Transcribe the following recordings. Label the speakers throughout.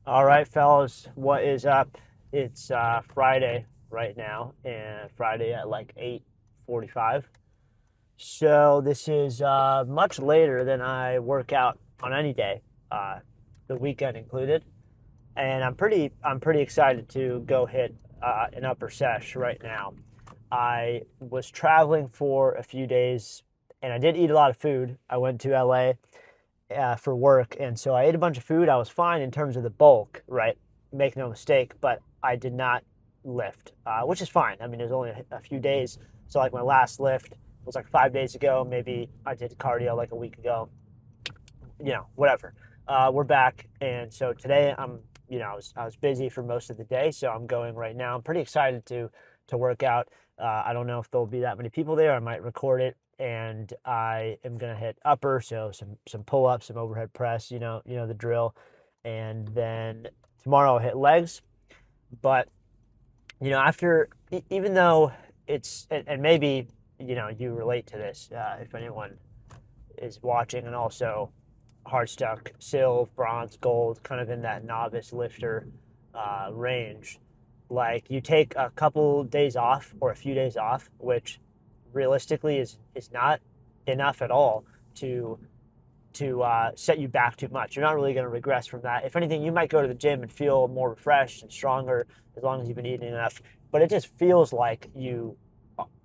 Speaker 1: All right, fellas, what is up? It's Friday right now, and Friday at like 8:45. So this is much later than I work out on any day, uh, the weekend included. And I'm pretty excited to go hit an upper sesh right now. I was traveling for a few days, and I did eat a lot of food. I went to LA for work, and so I ate a bunch of food. I was fine in terms of the bulk, right? Make no mistake, but I did not lift, which is fine. I mean, there's only a few days, so like my last lift was like 5 days ago. Maybe I did cardio like a week ago. Whatever. We're back, and so today I was busy for most of the day, so I'm going right now. I'm pretty excited to work out. I don't know if there'll be that many people there. I might record it, and I am gonna hit upper, so some pull ups, some overhead press. You know the drill, and then tomorrow I'll hit legs. But after even though it's and maybe you relate to this if anyone is watching, and also hard stuck, silver, bronze, gold, kind of in that novice lifter range. Like you take a couple days off or a few days off, which realistically is not enough at all to set you back too much. You're not really going to regress from that. If anything, you might go to the gym and feel more refreshed and stronger as long as you've been eating enough. But it just feels like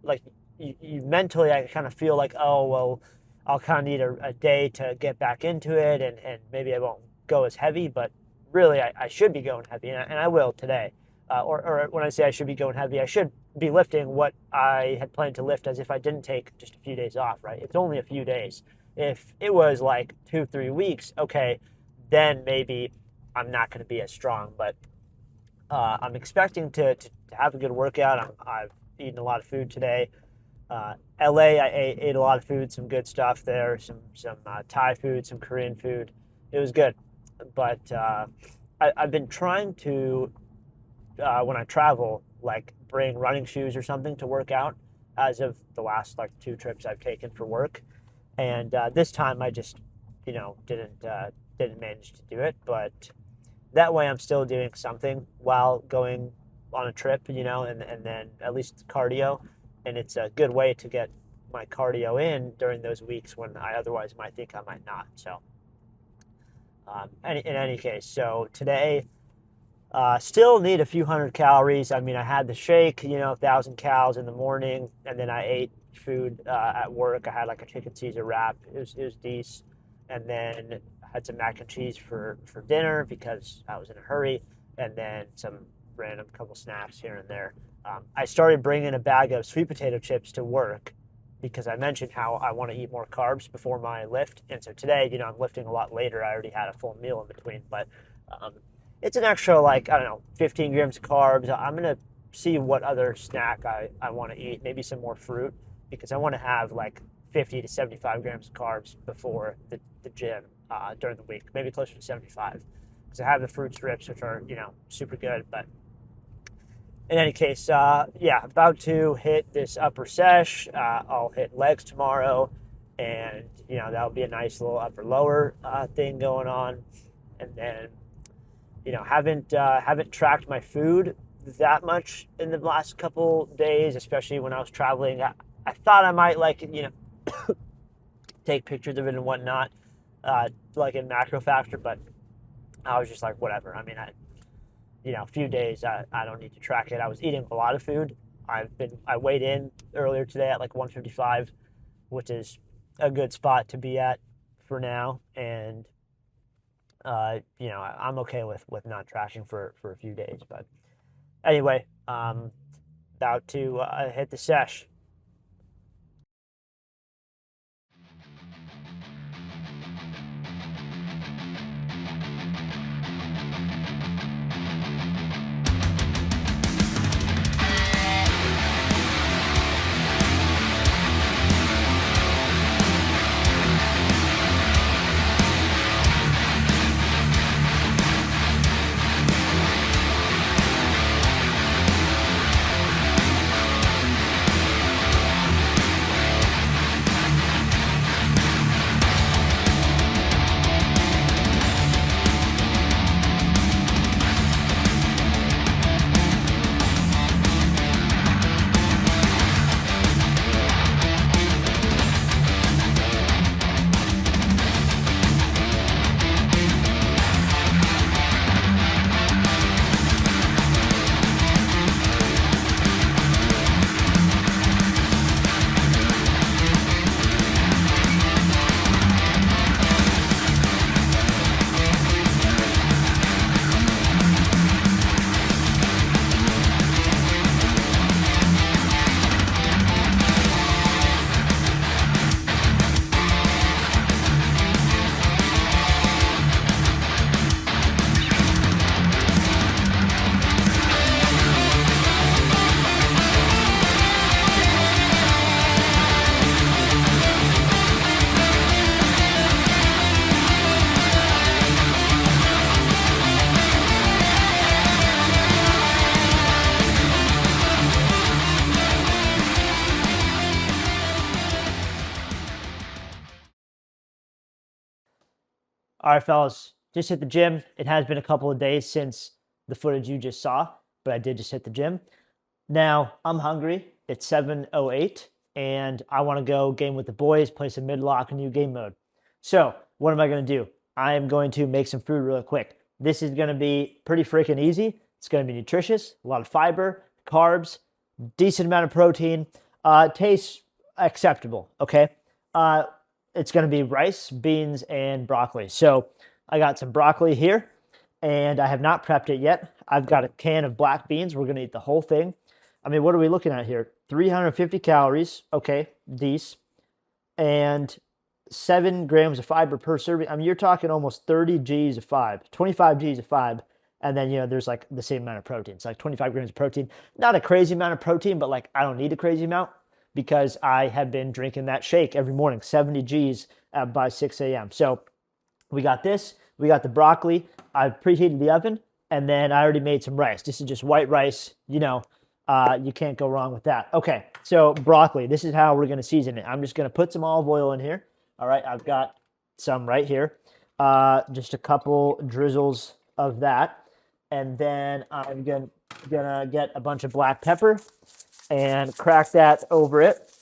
Speaker 1: like you mentally, I kind of feel like, oh well, I'll kind of need a day to get back into it, and maybe I won't go as heavy, but really I should be going heavy, and I will today. Or when I say I should be going heavy, I should be lifting what I had planned to lift as if I didn't take just a few days off, right? It's only a few days. If it was like 2, 3 weeks, okay, then maybe I'm not going to be as strong. But I'm expecting to have a good workout. I've eaten a lot of food today. LA, I ate a lot of food, some good stuff there, some Thai food, some Korean food. It was good, but I've been trying to when I travel, like bring running shoes or something to work out. As of the last like 2 trips I've taken for work, and this time I just didn't manage to do it, but that way I'm still doing something while going on a trip, and then at least cardio, and it's a good way to get my cardio in during those weeks when I otherwise might think I might not. So, in any case, so today, still need a few hundred calories. I mean, I had the shake, 1,000 calories in the morning, and then I ate food at work. I had like a chicken Caesar wrap. It was decent, and then I had some mac and cheese for dinner because I was in a hurry, and then some random couple snacks here and there. I started bringing a bag of sweet potato chips to work because I mentioned how I want to eat more carbs before my lift, and so today, I'm lifting a lot later. I already had a full meal in between, but um, it's an extra, like, I don't know, 15 grams of carbs. I'm going to see what other snack I want to eat, maybe some more fruit, because I want to have like 50 to 75 grams of carbs before the gym during the week, maybe closer to 75, because I have the fruit strips, which are, super good. But in any case, yeah, about to hit this upper sesh. I'll hit legs tomorrow, and, that'll be a nice little upper lower thing going on. And then haven't tracked my food that much in the last couple days, especially when I was traveling. I thought I might take pictures of it and whatnot, like in macro factor, but I was just like, whatever. I mean, a few days, I don't need to track it. I was eating a lot of food. I weighed in earlier today at like 155, which is a good spot to be at for now, and I'm okay with not trashing for a few days. But anyway, about to hit the sesh. All right, fellas, just hit the gym. It has been a couple of days since the footage you just saw, but I did just hit the gym. Now, I'm hungry. It's 7:08, and I want to go game with the boys, play some mid-lock, new game mode. So, what am I going to do? I am going to make some food really quick. This is going to be pretty freaking easy. It's going to be nutritious, a lot of fiber, carbs, decent amount of protein. Tastes acceptable, okay? It's going to be rice, beans, and broccoli. So I got some broccoli here, and I have not prepped it yet. I've got a can of black beans. We're going to eat the whole thing. I mean, what are we looking at here? 350 calories. Okay, these. And 7 grams of fiber per serving. I mean, you're talking almost 30 G's of fiber, 25 G's of fiber. And then, there's like the same amount of protein. It's like 25 grams of protein. Not a crazy amount of protein, but like I don't need a crazy amount because I have been drinking that shake every morning, 70 G's by 6 a.m. So we got this. We got the broccoli. I've preheated the oven, and then I already made some rice. This is just white rice. You can't go wrong with that. Okay, so broccoli. This is how we're going to season it. I'm just going to put some olive oil in here. All right, I've got some right here. Just a couple drizzles of that. And then I'm going to get a bunch of black pepper and crack that over it.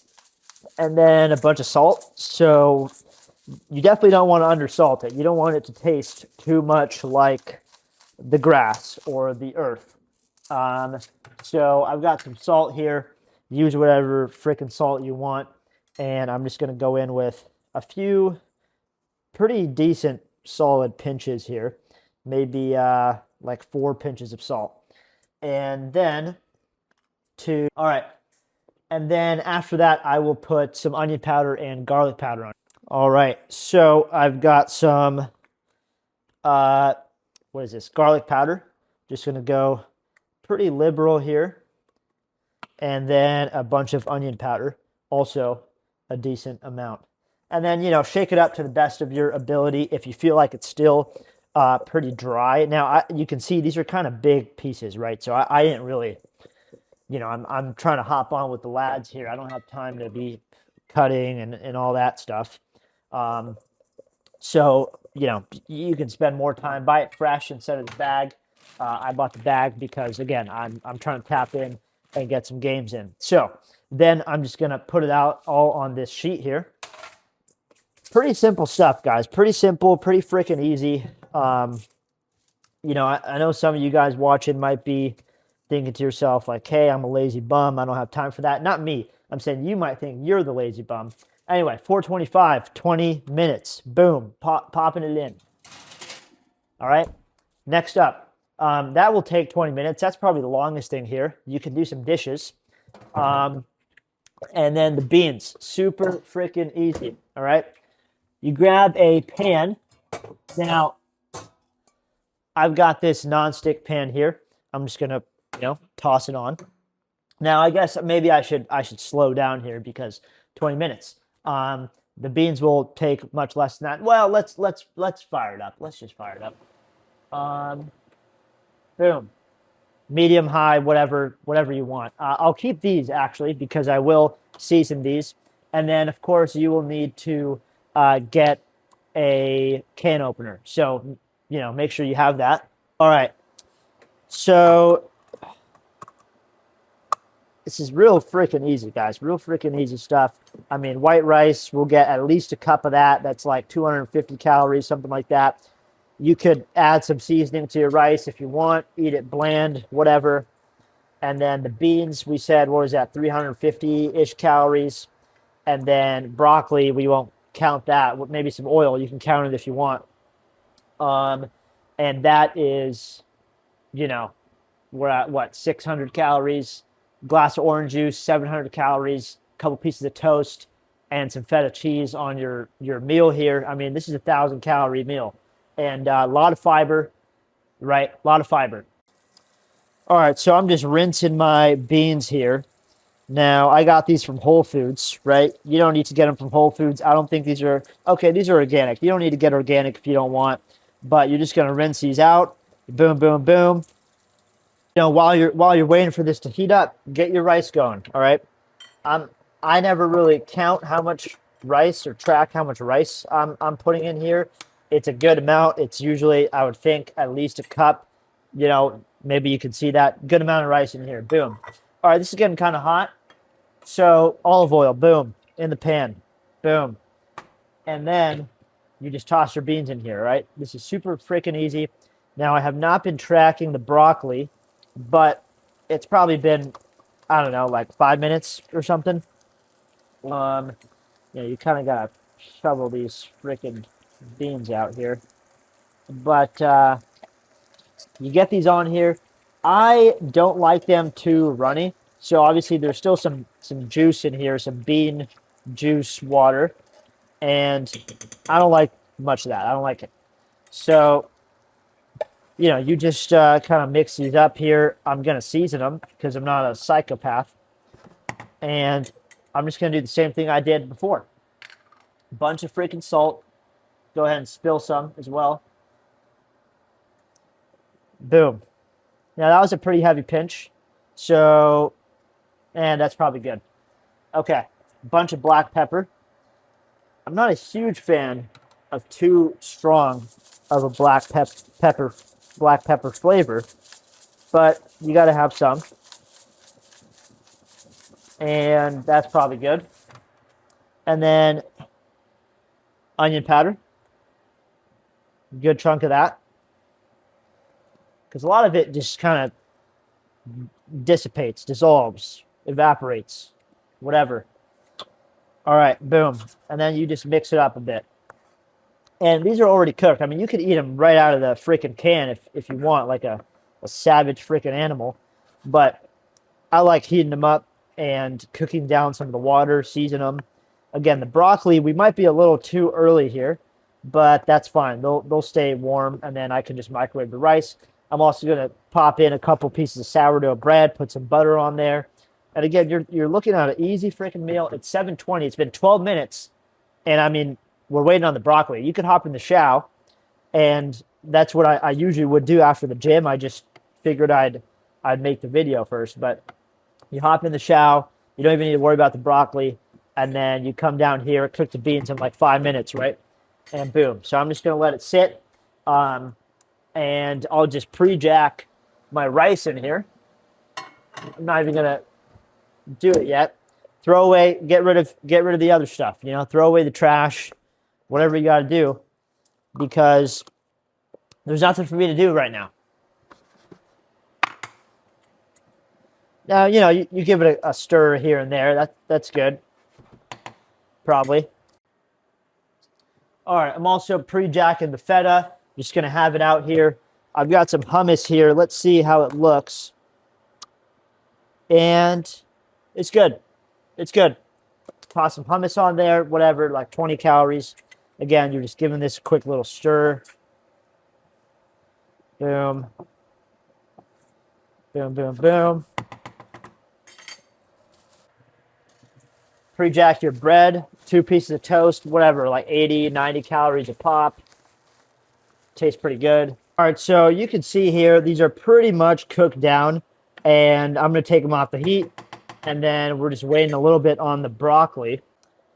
Speaker 1: And then a bunch of salt. So you definitely don't want to undersalt it. You don't want it to taste too much like the grass or the earth. So I've got some salt here. Use whatever freaking salt you want. And I'm just going to go in with a few pretty decent solid pinches here. Maybe like 4 pinches of salt. And then all right. And then after that, I will put some onion powder and garlic powder on. All right. So I've got some, what is this? Garlic powder. Just going to go pretty liberal here. And then a bunch of onion powder. Also a decent amount. And then, shake it up to the best of your ability. If you feel like it's still pretty dry. Now, you can see these are kind of big pieces, right? So I didn't really, I'm trying to hop on with the lads here. I don't have time to be cutting and all that stuff. So, you can spend more time, buy it fresh instead of the bag. I bought the bag because, again, I'm trying to tap in and get some games in. So then I'm just going to put it out all on this sheet here. Pretty simple stuff, guys. Pretty simple, pretty freaking easy. I know some of you guys watching might be thinking to yourself like, hey, I'm a lazy bum. I don't have time for that. Not me. I'm saying you might think you're the lazy bum. Anyway, 425, 20 minutes. Boom, popping it in. All right, next up. That will take 20 minutes. That's probably the longest thing here. You can do some dishes. And then the beans, super freaking easy. All right, you grab a pan. Now, I've got this nonstick pan here. I'm just gonna, toss it on. Now, I guess maybe I should slow down here because 20 minutes. The beans will take much less than that. Well, let's fire it up. Let's just fire it up. Boom, medium, high, whatever you want. I'll keep these actually because I will season these, and then of course you will need to get a can opener. So, make sure you have that. All right. So this is real freaking easy, guys. Real freaking easy stuff. I mean, white rice, we'll get at least a cup of that. That's like 250 calories, something like that. You could add some seasoning to your rice if you want. Eat it bland, whatever. And then the beans, we said, what was that, 350-ish calories. And then broccoli, we won't count that. Maybe some oil. You can count it if you want. And that is, we're at what, 600 calories. Glass of orange juice, 700 calories. A couple pieces of toast and some feta cheese on your meal here. I mean, this is a 1,000-calorie meal. And a lot of fiber, right? A lot of fiber. All right, so I'm just rinsing my beans here. Now, I got these from Whole Foods, right? You don't need to get them from Whole Foods. I don't think these are, okay, these are organic. You don't need to get organic if you don't want, but you're just going to rinse these out. Boom, boom, boom. While you're waiting for this to heat up, get your rice going, all right? I never really count how much rice or track how much rice I'm putting in here. It's a good amount. It's usually, I would think, at least a cup. You know, maybe you can see that. Good amount of rice in here. Boom. All right, this is getting kind of hot. So olive oil, boom, in the pan. Boom. And then you just toss your beans in here, right? This is super freaking easy. Now, I have not been tracking the broccoli, but it's probably been, I don't know, like 5 minutes or something. Um, you kind of gotta shovel these freaking beans out here. But you get these on here. I don't like them too runny, so obviously there's still some juice in here, some bean juice water, and I don't like much of that. I don't like it. So you just kind of mix these up here. I'm gonna season them because I'm not a psychopath, and I'm just gonna do the same thing I did before. Bunch of freaking salt. Go ahead and spill some as well. Boom. Now that was a pretty heavy pinch. So, and that's probably good. Okay. Bunch of black pepper. I'm not a huge fan of too strong of a black pepper flavor, but you got to have some. And that's probably good. And then onion powder. Good chunk of that. Because a lot of it just kind of dissipates, dissolves, evaporates, whatever. All right, boom. And then you just mix it up a bit. And these are already cooked. I mean, you could eat them right out of the freaking can if you want, like a savage freaking animal. But I like heating them up and cooking down some of the water, season them. Again, the broccoli, we might be a little too early here, but that's fine. They'll stay warm, and then I can just microwave the rice. I'm also going to pop in a couple pieces of sourdough bread, put some butter on there. And again, you're looking at an easy freaking meal. It's 7:20. It's been 12 minutes. And I mean, we're waiting on the broccoli. You could hop in the shower, and that's what I usually would do after the gym. I just figured I'd make the video first. But you hop in the shower. You don't even need to worry about the broccoli. And then you come down here, cook the beans in like 5 minutes, right? And boom. So I'm just going to let it sit. And I'll just pre-jack my rice in here. I'm not even gonna do it yet. Throw away, get rid of the other stuff. Throw away the trash, whatever you got to do, because there's nothing for me to do right now. Now you give it a stir here and there. That's good, probably. All right, I'm also pre-jacking the feta. Just going to have it out here. I've got some hummus here. Let's see how it looks. And it's good. It's good. Toss some hummus on there, whatever, like 20 calories. Again, you're just giving this a quick little stir. Boom. Boom, boom, boom. Pre-jack your bread. 2 pieces of toast, whatever, like 80, 90 calories a pop. Tastes pretty good. All right, so you can see here, these are pretty much cooked down, and I'm going to take them off the heat, and then we're just waiting a little bit on the broccoli.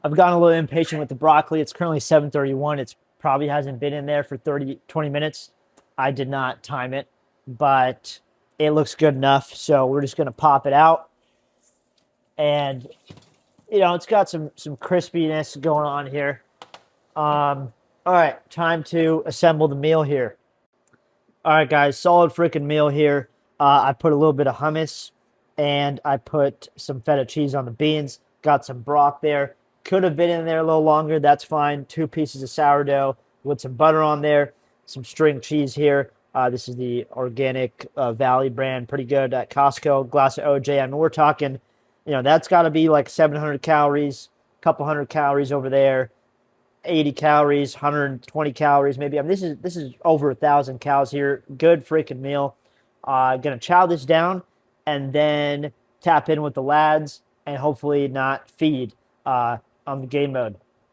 Speaker 1: I've gotten a little impatient with the broccoli. It's currently 7:31. It's probably hasn't been in there for 20 minutes. I did not time it, but it looks good enough, so we're just going to pop it out. And, it's got some crispiness going on here. All right, time to assemble the meal here. All right, guys, solid freaking meal here. I put a little bit of hummus, and I put some feta cheese on the beans. Got some broth there. Could have been in there a little longer. That's fine. 2 pieces of sourdough with some butter on there. Some string cheese here. This is the organic Valley brand. Pretty good at Costco. Glass of OJ. I mean, we're talking, that's got to be like 700 calories, a couple hundred calories over there. 80 calories, 120 calories, maybe. I mean, this is over 1,000 calories here. Good freaking meal. Gonna chow this down and then tap in with the lads and hopefully not feed on the game mode.